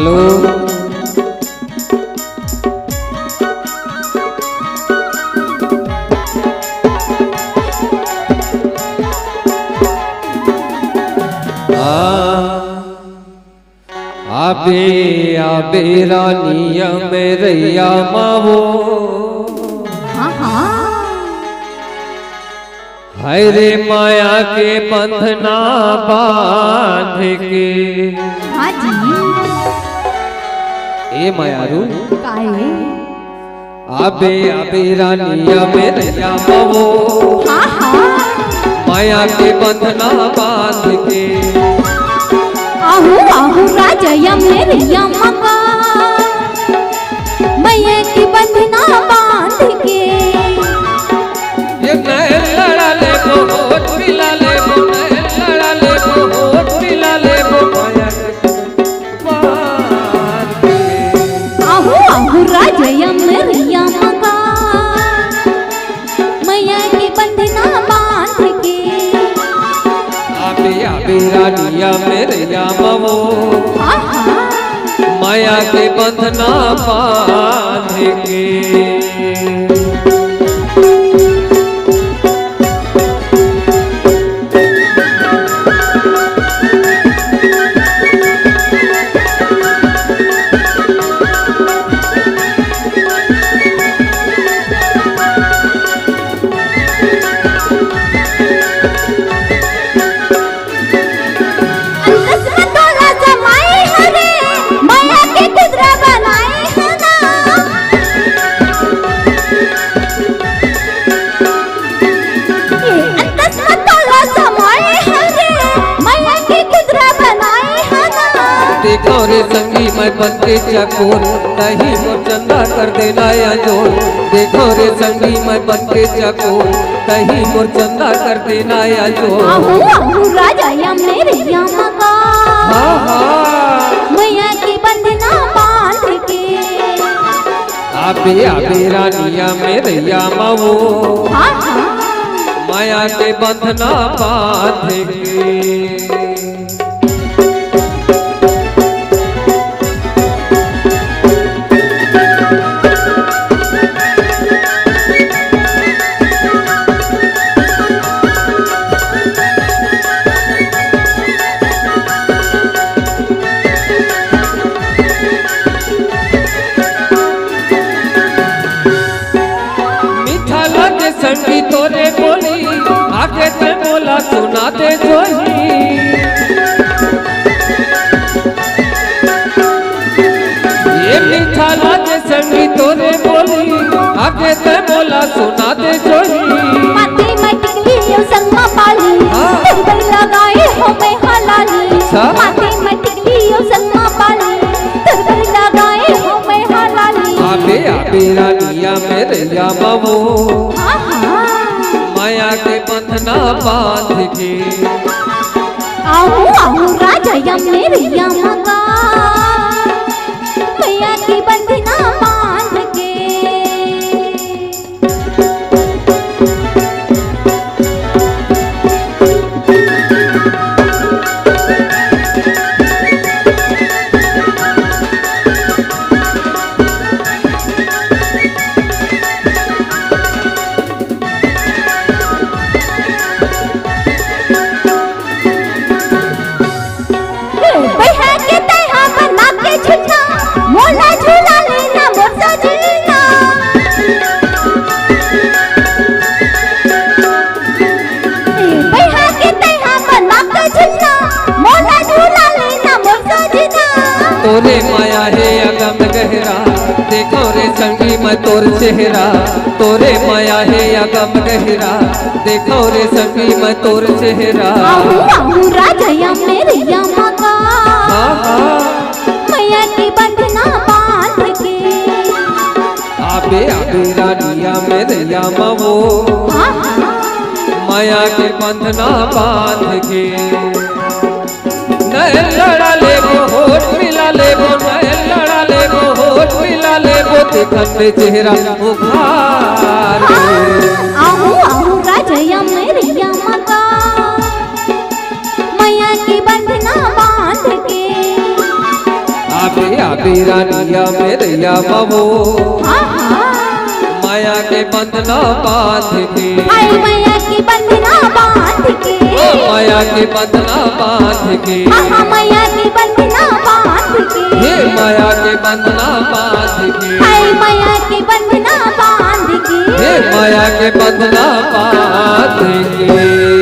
Hello आबे आबे रानिया मेरैया मावो हाय रे माया के बंधना बांध के। ए मायारू आबे आबे रानिया मेरैया मावो माया के बंधना बांध के। आहू आहू राजया मेरैया मगा मैया की बंधना बांध के। ये नैन लड़ा ले होठ पिला ले नैन लड़ा ले होठ पिला ले माया बांध के। आहू आहू राजया मेरैया मगा मैया की बंधना बांध के। आबे आबे रानिया मेरैया मावो माया के बंधना बांध के। देखो रे संगी मैं बनके चकोर नहीं मोर चंदा कर देना या जोर। देखो रे संगी मैं बनके चकोर नहीं मोर चंदा कर देना या जोर। आहू आहू राजया मेरैया मगा मैया की बंधना बांध के। आबे आबे रानिया मेरैया मावो माया के बंधना बांध के। संगी तोरे बोली आके ते बोला सुना दे जोही। ये मीठा लागे संगी तोरे बोली आके ते बोला सुना दे जोही। माथे में टिकली यो संगमा पाली तुरबन लगाए हो मैं हलाली। माथे में टिकली यो संगमा पाली तुरबन लगाए हो मैं हलाली। आबे आबे रानिया मेरैया मावो माया के बंधना बांध के। आहू आहू राजया मेरैया मगा मैया की बंधना बांध के। तोरे माया है अगम गहरा देखो रे संगी मैं तोर चेहरा। तोरे माया है अगम गहरा देखो रे संगी मैं तोर चेहरा। आहू आहू राजया मेरैया मगा मैया की बंधना बांध के। आबे आबे रानिया मेरैया मावो माया के बंधना बांध के। नैन लड़ा ले होठ मिला ले नैन लड़ा ले होठ मिला ले देखन में चेहरा उभार। आहू आहू राजया मेरैया मगा मैया की बंधना बांध के। आबे की रानिया मेरिया बाबू हाँ हाँ माया के बंधना बांध के हाय मैया की बंधना बांध के माया के बंधना बांध के हाँ मैया की बंधना बांध के हे माया के बंधना बांध के हाय मैया की बंधना बांध के हे माया के बंधना बांध के